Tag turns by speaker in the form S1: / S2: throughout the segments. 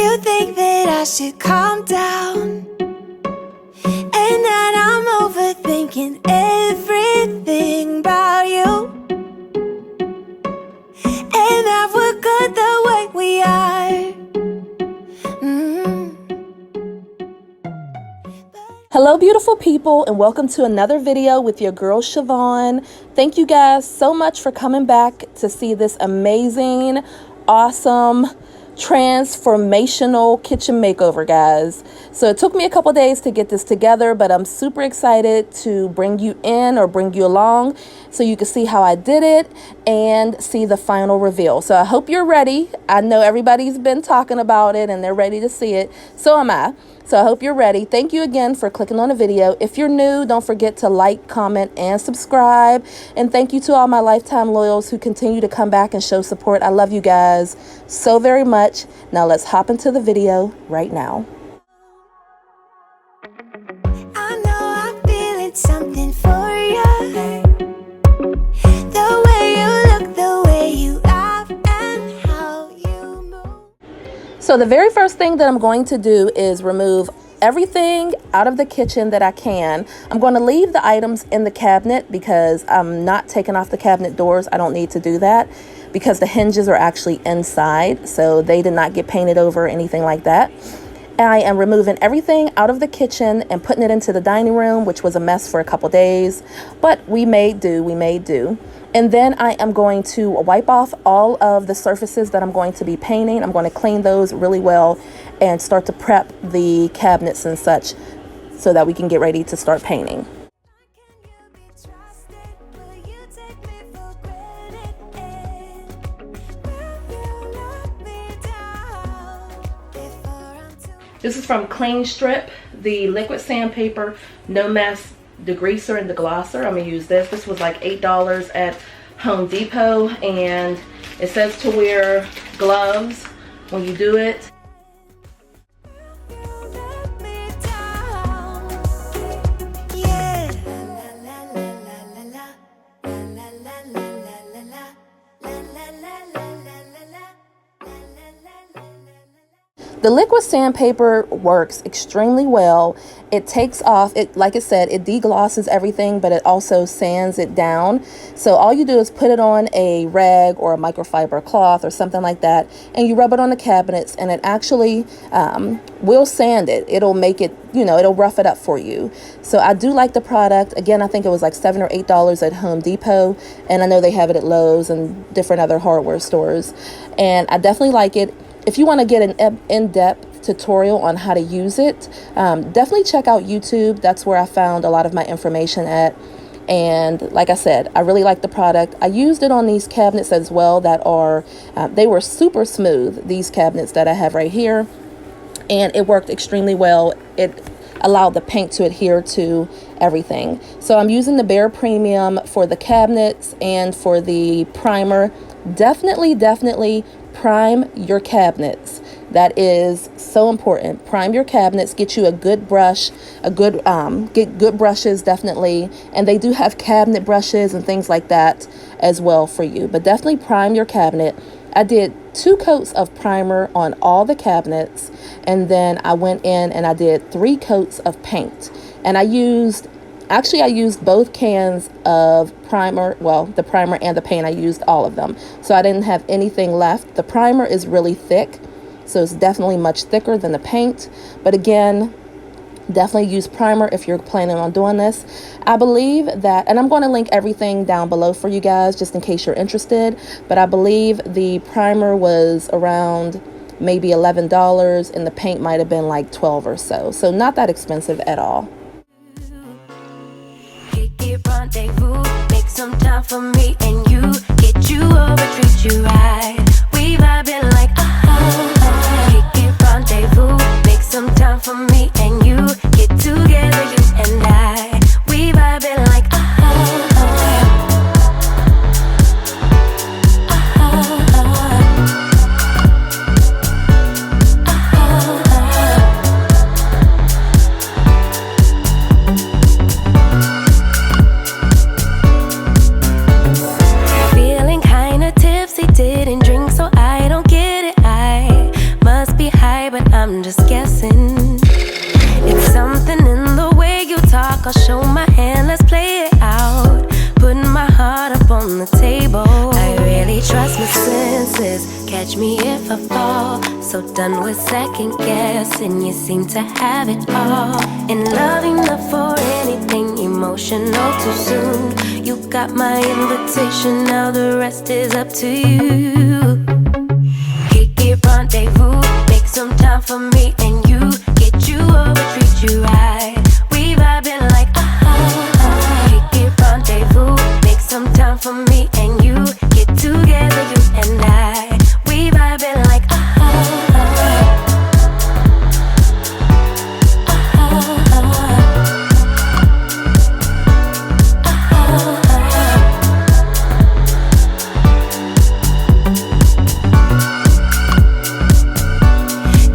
S1: you think that I should calm down, and that I'm overthinking everything about you, and that we're good the way we are.
S2: Hello beautiful people, and welcome to another video with your girl Shyvonne. Thank you guys so much for coming back to see this amazing, awesome, transformational kitchen makeover, guys. So it took me a couple days to get this together, but I'm super excited to bring you in or bring you along so you can see how I did it and see the final reveal. So I hope you're ready. I know everybody's been talking about it and they're ready to see it. So am I. So I hope you're ready. Thank you again for clicking on the video. If you're new, don't forget to like, comment, and subscribe. And thank you to all my lifetime loyals who continue to come back and show support. I love you guys so very much. Now let's hop into the video right now.
S1: I know I'm feeling something for you. The way you look, the way you laugh, and how you move.
S2: So the very first thing that I'm going to do is remove everything out of the kitchen that I can. I'm going to leave the items in the cabinet because I'm not taking off the cabinet doors. I don't need to do that because the hinges are actually inside, so they did not get painted over or anything like that. I am removing everything out of the kitchen and putting it into the dining room, which was a mess for a couple days, but we made do. And then I am going to wipe off all of the surfaces that I'm going to be painting. I'm going to clean those really well and start to prep the cabinets and such so that we can get ready to start painting. This is from Klean Strip, the liquid sandpaper, no mess degreaser and deglosser. I'm gonna use this. This was like $8 at Home Depot, and it says to wear gloves when you do it. The liquid sandpaper works extremely well. It takes off, like I said, it deglosses everything, but it also sands it down. So all you do is put it on a rag or a microfiber cloth or something like that, and you rub it on the cabinets, and it actually will sand it. It'll make it, it'll rough it up for you. So I do like the product. Again, I think it was like $7 or $8 at Home Depot, and I know they have it at Lowe's and different other hardware stores. And I definitely like it. If you want to get an in-depth tutorial on how to use it, definitely check out YouTube. That's where I found a lot of my information at. And like I said, I really like the product. I used it on these cabinets as well that are, they were super smooth, these cabinets that I have right here. And it worked extremely well. It allowed the paint to adhere to everything. So I'm using the Behr Premium for the cabinets and for the primer. Definitely prime your cabinets. That is so important. Prime your cabinets. Get you a good brush, get good brushes, definitely. And they do have cabinet brushes and things like that as well for you. But definitely prime your cabinet. I did 2 coats of primer on all the cabinets, and then I went in and I did 3 coats of paint. And I used both cans of primer, well, the primer and the paint. I used all of them, so I didn't have anything left. The primer is really thick, so it's definitely much thicker than the paint. But again, definitely use primer if you're planning on doing this. I believe that, and I'm going to link everything down below for you guys just in case you're interested, but I believe the primer was around maybe $11 and the paint might have been like $12 or so. So not that expensive at all.
S3: Rendezvous, make some time for me and you. Get you over, treat you right. We vibing like kick it, rendezvous, make some time for me and you. Get together, you and I. We vibing like didn't drink catch me if I fall. So done with second guessing, you seem to have it all. And loving up for anything emotional too soon. You got my invitation, now the rest is up to you. Kick it, rendezvous, make some time for me and you. Get you over, treat you right. We vibing like Kick it, rendezvous, make some time for me and you. Get together, you and I. We vibing like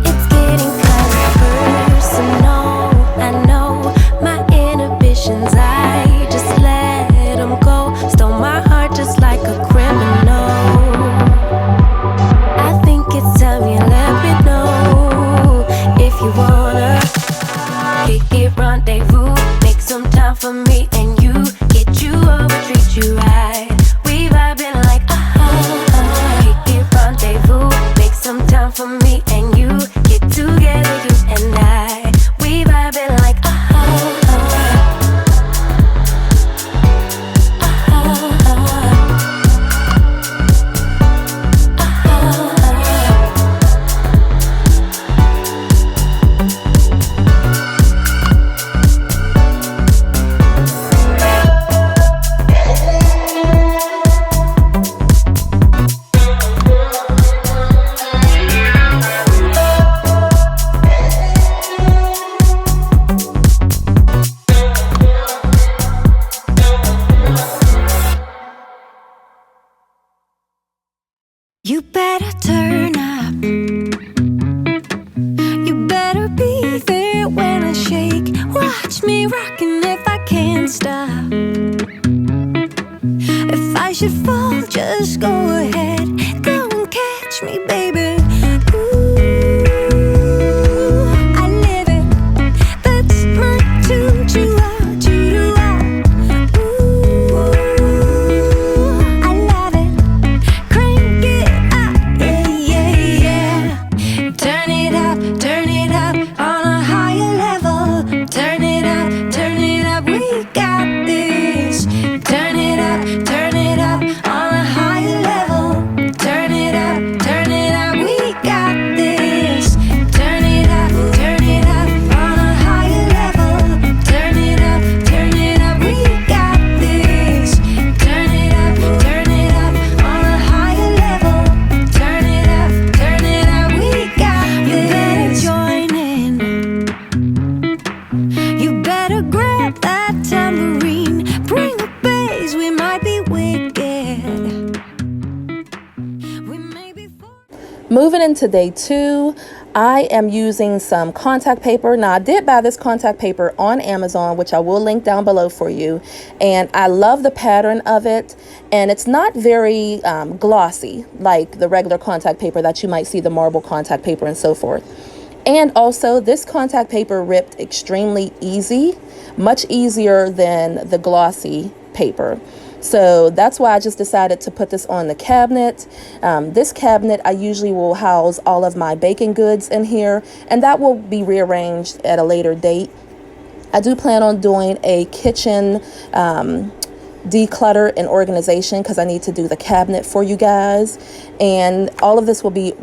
S3: It's getting kind of personal. I know my inhibitions, I just let them go. Stole my heart just like a criminal. I think it's time you let me know if you wanna kick it, rendezvous, make some time for me and you. Get you over, treat you right. We vibing like kick it, rendezvous, make some time for me and you. Get together, you and I. We vibing like
S1: You better turn up. You better be there when I shake. Watch me rockin' if I can't stop. If I should fall, just go ahead. Go and catch me, baby. Ooh, I live it. That's my tune. Choo-ah. Ooh, I love it. Crank it up, yeah. Turn it up on a higher level. Turn it up, we got this. Turn it up on a higher level. Turn it up, we got this. Turn it up on a higher level. Turn it up, we got this. Turn it up on a higher level. Turn it up, we got this. You better join in. You better grab that tambourine. Bring the bass, we might be wicked. We may be
S2: Moving into day 2, I am using some contact paper. Now, I did buy this contact paper on Amazon, which I will link down below for you. And I love the pattern of it. And it's not very glossy like the regular contact paper that you might see, the marble contact paper and so forth. And also, this contact paper ripped extremely easy, much easier than the glossy paper. So that's why I just decided to put this on the cabinet. This cabinet, I usually will house all of my baking goods in here, and that will be rearranged at a later date. I do plan on doing a kitchen declutter and organization because I need to do the cabinet for you guys, and all of this will be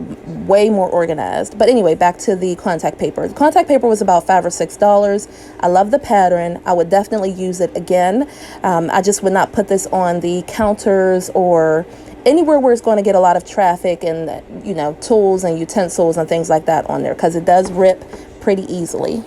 S2: way more organized. But anyway, back to the contact paper. The contact paper was about $5 or $6. I love the pattern. I would definitely use it again. I just would not put this on the counters or anywhere where it's going to get a lot of traffic and, you know, tools and utensils and things like that on there, because it does rip pretty easily.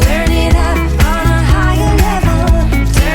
S1: turn it up on a higher level.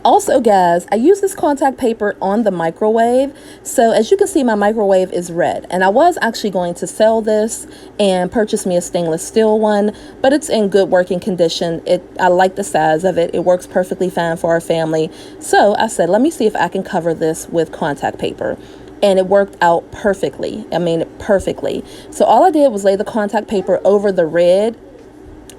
S2: Also, guys, I use this contact paper on the microwave. So as you can see, my microwave is red, and I was actually going to sell this and purchase me a stainless steel one, but it's in good working condition. I like the size of it. It works perfectly fine for our family. So I said, let me see if I can cover this with contact paper. And it worked out perfectly. I mean, perfectly. So all I did was lay the contact paper over the red,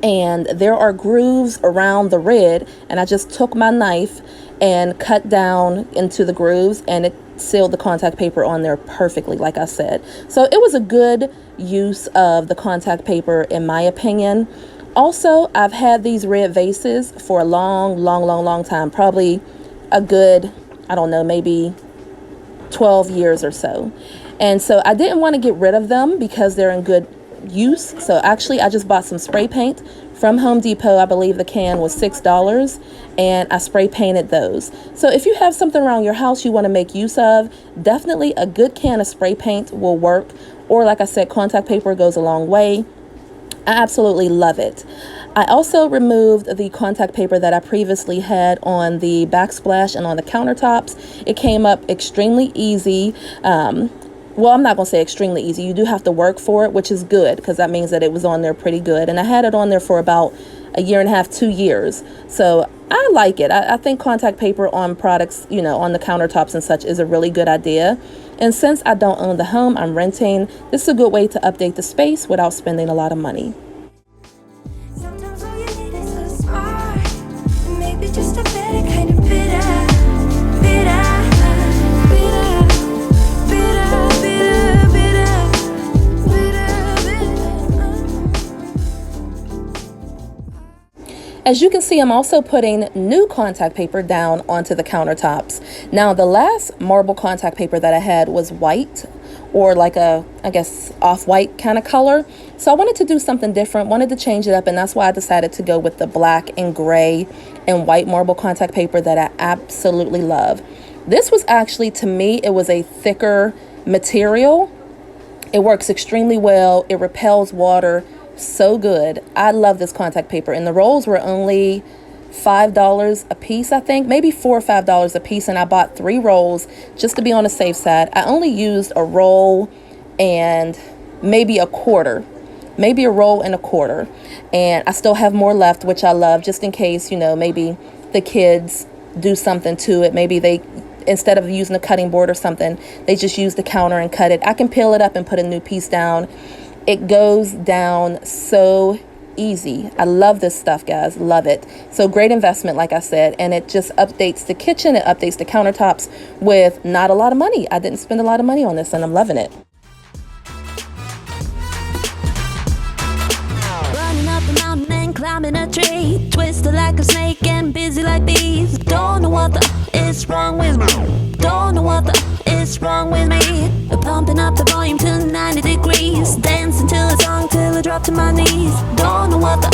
S2: and there are grooves around the red, and I just took my knife and cut down into the grooves, and it sealed the contact paper on there perfectly, like I said. So it was a good use of the contact paper, in my opinion. Also, I've had these red vases for a long time, probably a good, I don't know, maybe 12 years or so. And so I didn't want to get rid of them because they're in good use. So actually I just bought some spray paint from Home Depot. I believe the can was $6, and I spray painted those. So if you have something around your house you want to make use of, definitely a good can of spray paint will work. Or like I said, contact paper goes a long way. I absolutely love it. I also removed the contact paper that I previously had on the backsplash and on the countertops. It came up extremely easy. Well, I'm not going to say extremely easy. You do have to work for it, which is good because that means that it was on there pretty good. And I had it on there for about a year and a half, 2 years. So I like it. I think contact paper on products, you know, on the countertops and such is a really good idea. And since I don't own the home, I'm renting, this is a good way to update the space without spending a lot of money.
S1: Sometimes all you need is a spark, and maybe just a better kind of bitter.
S2: As you can see, I'm also putting new contact paper down onto the countertops. Now, the last marble contact paper that I had was white, or like a, I guess, off-white kind of color. So I wanted to do something different, wanted to change it up, and that's why I decided to go with the black and gray and white marble contact paper that I absolutely love. This was actually, to me, it was a thicker material. It works extremely well. It repels water so good. I love this contact paper, and the rolls were only $5 a piece, I think, maybe $4 or $5 a piece, and I bought 3 rolls just to be on the safe side. I only used a roll and maybe a quarter, maybe a roll and a quarter, and I still have more left, which I love, just in case, you know, maybe the kids do something to it. Maybe they, instead of using a cutting board or something, they just use the counter and cut it. I can peel it up and put a new piece down. It goes down so easy. I love this stuff, guys. Love it. So great investment, like I said, and it just updates the kitchen. It updates the countertops with not a lot of money. I didn't spend a lot of money on this, and I'm loving it.
S1: Running up the mountain and climbing a tree, twisted like a snake and busy like bees. Don't know what the is wrong with me. Don't know what the is wrong with me. Pumping up the volume to 90 degrees, dancing to a song till I drop to my knees. Don't know what the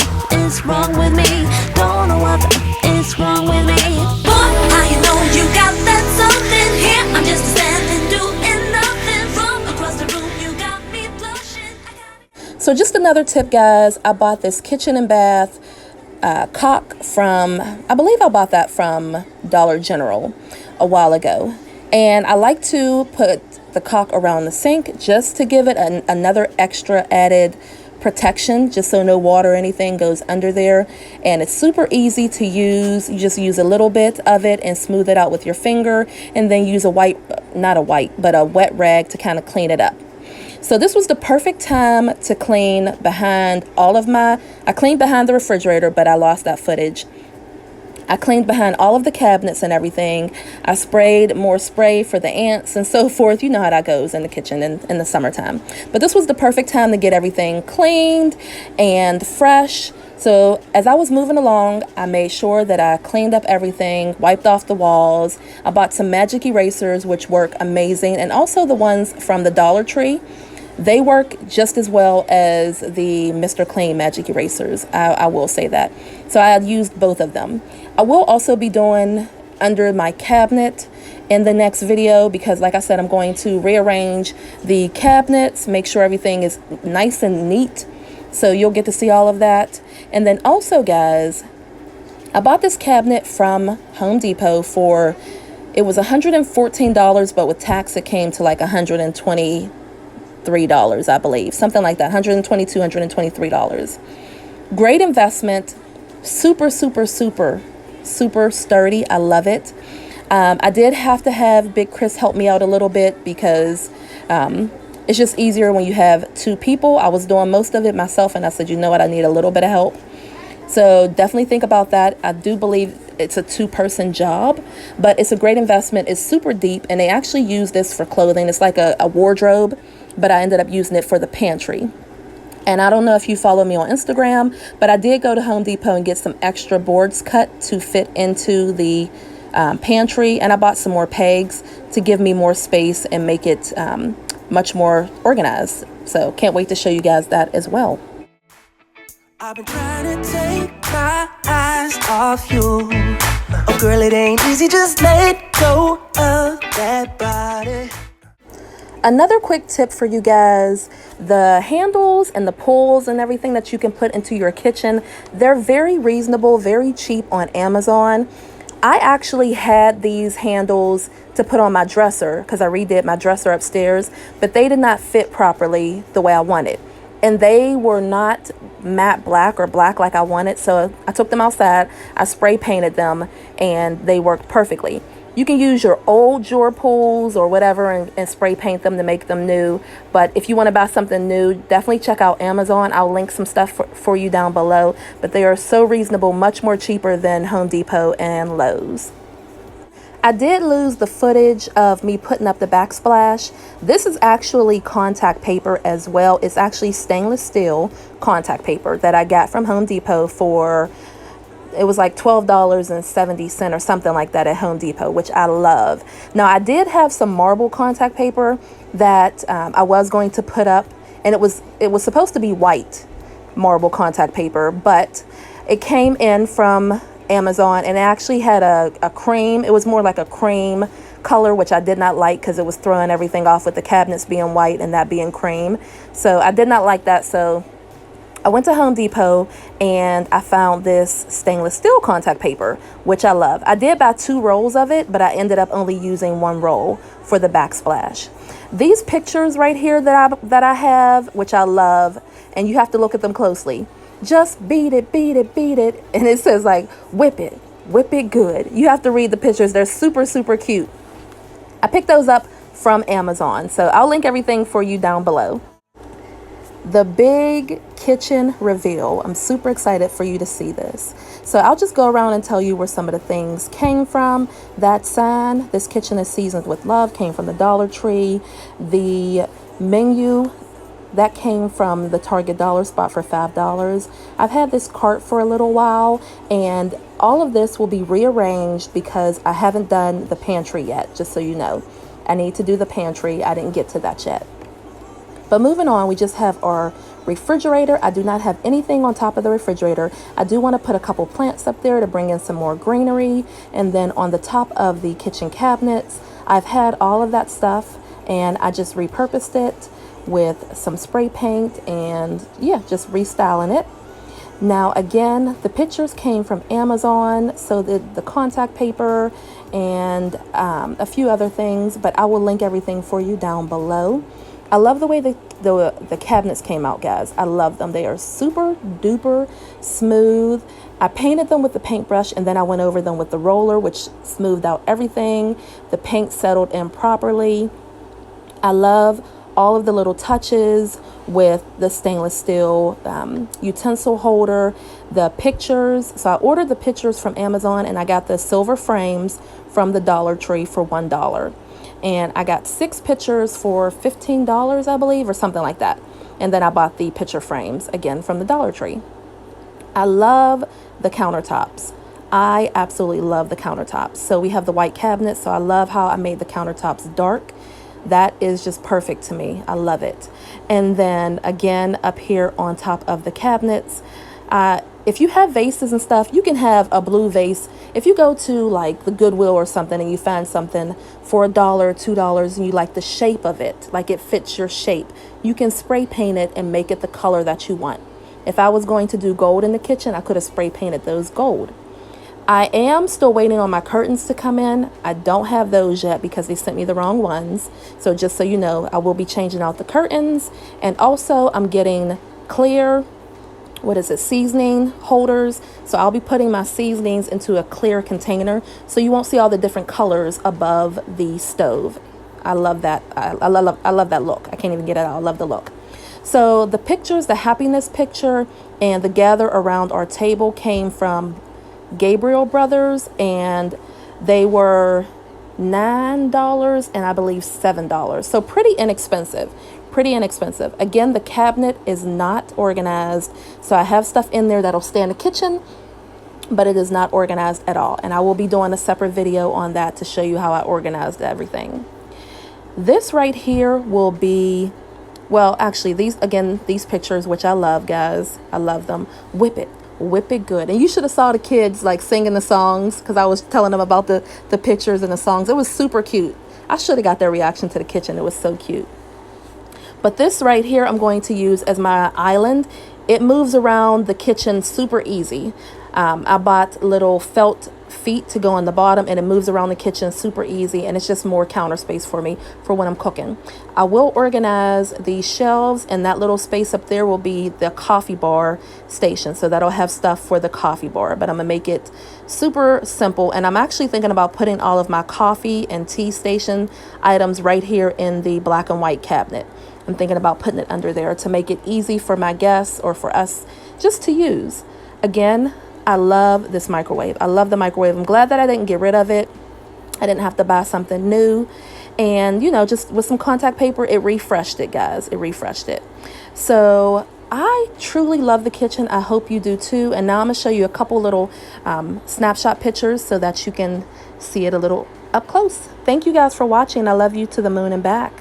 S1: is wrong with me. Don't know what the is wrong with me. Boy, how you know you got that something here? I'm just standing doing nothing from across the room. You got me blushing.
S2: So just another tip, guys. I bought this kitchen and bath caulk from, I believe I bought that from Dollar General a while ago. And I like to put the caulk around the sink just to give it another extra added protection, just so no water or anything goes under there. And it's super easy to use. You just use a little bit of it and smooth it out with your finger, and then use a wet rag to kind of clean it up. So this was the perfect time to clean behind I cleaned behind the refrigerator, but I lost that footage. I cleaned behind all of the cabinets and everything. I sprayed more spray for the ants and so forth. You know how that goes in the kitchen in the summertime. But this was the perfect time to get everything cleaned and fresh. So as I was moving along, I made sure that I cleaned up everything, wiped off the walls. I bought some magic erasers, which work amazing, and also the ones from the Dollar Tree. They work just as well as the Mr. Clean magic erasers. I will say that. So I used both of them. I will also be doing under my cabinet in the next video, because like I said, I'm going to rearrange the cabinets, make sure everything is nice and neat. So you'll get to see all of that. And then also, guys, I bought this cabinet from Home Depot for, it was $114, but with tax it came to like $123, I believe, something like that. $122, $123. Great investment. Super sturdy. I love it. I did have to have Big Chris help me out a little bit because it's just easier when you have two people. I was doing most of it myself, and I said, you know what, I need a little bit of help. So definitely think about that. I do believe it's a two-person job, but it's a great investment. It's super deep, and they actually use this for clothing. It's like a wardrobe, but I ended up using it for the pantry. And I don't know if you follow me on Instagram, but I did go to Home Depot and get some extra boards cut to fit into the pantry, and I bought some more pegs to give me more space and make it much more organized. So can't wait to show you guys that as well.
S4: I've been trying to take my eyes off you. Oh girl, it ain't easy, just let go of that body.
S2: Another quick tip for you guys, the handles and the pulls and everything that you can put into your kitchen, they're very reasonable, very cheap on Amazon. I actually had these handles to put on my dresser because I redid my dresser upstairs, but they did not fit properly the way I wanted. And they were not matte black or black like I wanted. So I took them outside, I spray painted them, and they worked perfectly. You can use your old drawer pulls or whatever and spray paint them to make them new. But if you want to buy something new, definitely check out Amazon. I'll link some stuff for you down below. But they are so reasonable, much more cheaper than Home Depot and Lowe's. I did lose the footage of me putting up the backsplash. This is actually contact paper as well. It's actually stainless steel contact paper that I got from Home Depot for, it was like $12.70 or something like that at Home Depot, which I love. Now I did have some marble contact paper that I was going to put up, and it was supposed to be white marble contact paper, but it came in from Amazon and it actually had a cream. It was more like a cream color, which I did not like because it was throwing everything off with the cabinets being white and that being cream. So I did not like that. So I went to Home Depot and I found this stainless steel contact paper, which I love. I did buy 2 rolls of it, but I ended up only using 1 roll for the backsplash. These pictures right here that I have, which I love, and you have to look at them closely. Just beat it, beat it, beat it. And it says like, whip it good. You have to read the pictures. They're super cute. I picked those up from Amazon. So I'll link everything for you down below. The big kitchen reveal. I'm super excited for you to see this. So I'll just go around and tell you where some of the things came from. That sign, "This kitchen is seasoned with love," came from the Dollar Tree. The menu, that came from the Target dollar spot for $5. I've had this cart for a little while, and all of this will be rearranged because I haven't done the pantry yet, just so you know. I need to do the pantry. I didn't get to that yet. But moving on, we just have our refrigerator. I do not have anything on top of the refrigerator. I do want to put a couple plants up there to bring in some more greenery. And then on the top of the kitchen cabinets, I've had all of that stuff and I just repurposed it with some spray paint and yeah, just restyling it. Now again, the pictures came from Amazon, so the contact paper and a few other things, but I will link everything for you down below. I love the way the cabinets came out, guys. I love them. They are super duper smooth. I painted them with the paintbrush and then I went over them with the roller, which smoothed out everything. The paint settled in properly. I love all of the little touches with the stainless steel utensil holder, the pictures. So I ordered the pictures from Amazon and I got the silver frames from the Dollar Tree for $1. And I got 6 pictures for $15, I believe, or something like that. And then I bought the picture frames again from the Dollar Tree. I love the countertops. I absolutely love the countertops. So we have the white cabinets. So I love how I made the countertops dark. That is just perfect to me. I love it. And then again, up here on top of the cabinets, if you have vases and stuff, you can have a blue vase. If you go to like the Goodwill or something and you find something for $1, $2, and you like the shape of it, like it fits your shape, you can spray paint it and make it the color that you want. If I was going to do gold in the kitchen, I could have spray painted those gold. I am still waiting on my curtains to come in. I don't have those yet because they sent me the wrong ones. So just so you know, I will be changing out the curtains. And also I'm getting clear, seasoning holders. So I'll be putting my seasonings into a clear container so you won't see all the different colors above the stove. I love that. I love that look. I can't even get it out. I love the look. So the pictures, the happiness picture and the gather around our table came from Gabriel Brothers, and they were $9 and I believe $7. So pretty inexpensive. Again, the cabinet is not organized. So I have stuff in there that'll stay in the kitchen, but it is not organized at all. And I will be doing a separate video on that to show you how I organized everything. This right here will be, well, actually these pictures, which I love, guys. I love them. Whip it good. And you should have saw the kids like singing the songs, because I was telling them about the pictures and the songs. It was super cute. I should have got their reaction to the kitchen. It was so cute. But this right here I'm going to use as my island. It moves around the kitchen super easy. I bought little felt feet to go on the bottom, and it moves around the kitchen super easy, and it's just more counter space for me for when I'm cooking. I will organize the shelves, and that little space up there will be the coffee bar station, so that'll have stuff for the coffee bar, but I'm gonna make it super simple. And I'm actually thinking about putting all of my coffee and tea station items right here in the black and white cabinet. I'm thinking about putting it under there to make it easy for my guests or for us just to use. Again, I love this microwave. I love the microwave. I'm glad that I didn't get rid of it. I didn't have to buy something new. And, you know, just with some contact paper, it refreshed it, guys. It refreshed it. So I truly love the kitchen. I hope you do too. And now I'm going to show you a couple little snapshot pictures so that you can see it a little up close. Thank you guys for watching. I love you to the moon and back.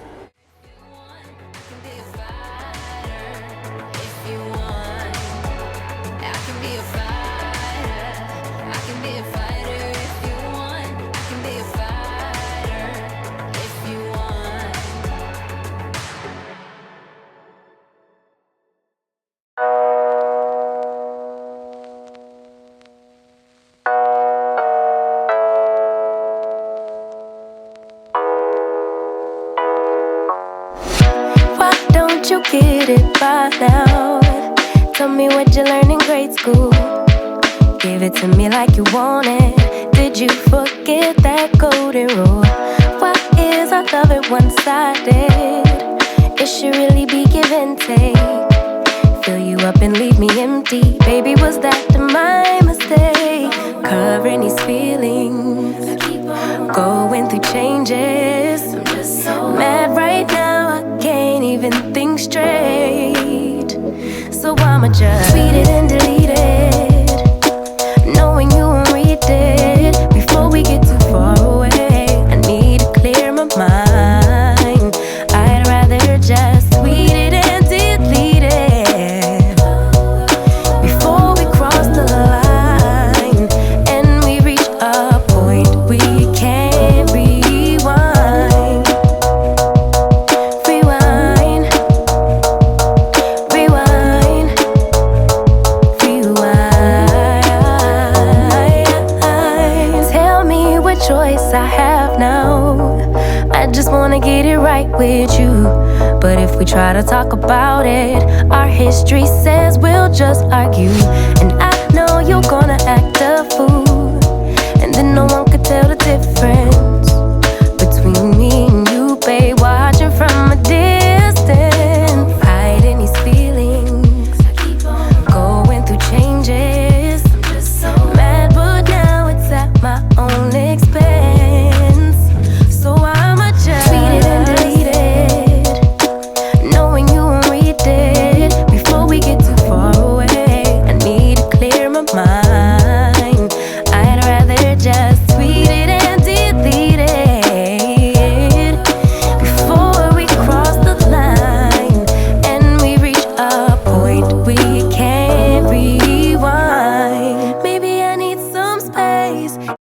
S3: You get it by now. Tell me what you learned in grade school. Give it to me like you want it. Did you forget that golden rule? Why is our love at one-sided? It should really be give and take. Fill you up and leave me empty. Baby, was that my mistake? Covering these feelings, going through changes. I'm just so mad right now, I can't even think straight. So I'ma just tweet it and delete it, knowing you won't read it before we get too far away. I need to clear my mind. I'd rather just tweet it and delete it before we cross the line and we reach a point we can't rewind. Rewind, rewind, rewind. Tell me what choice I have now. I just wanna get it right with you. But if we try to talk about it, our history says we'll just argue. And I know you're gonna act a fool, and then no one could tell the difference.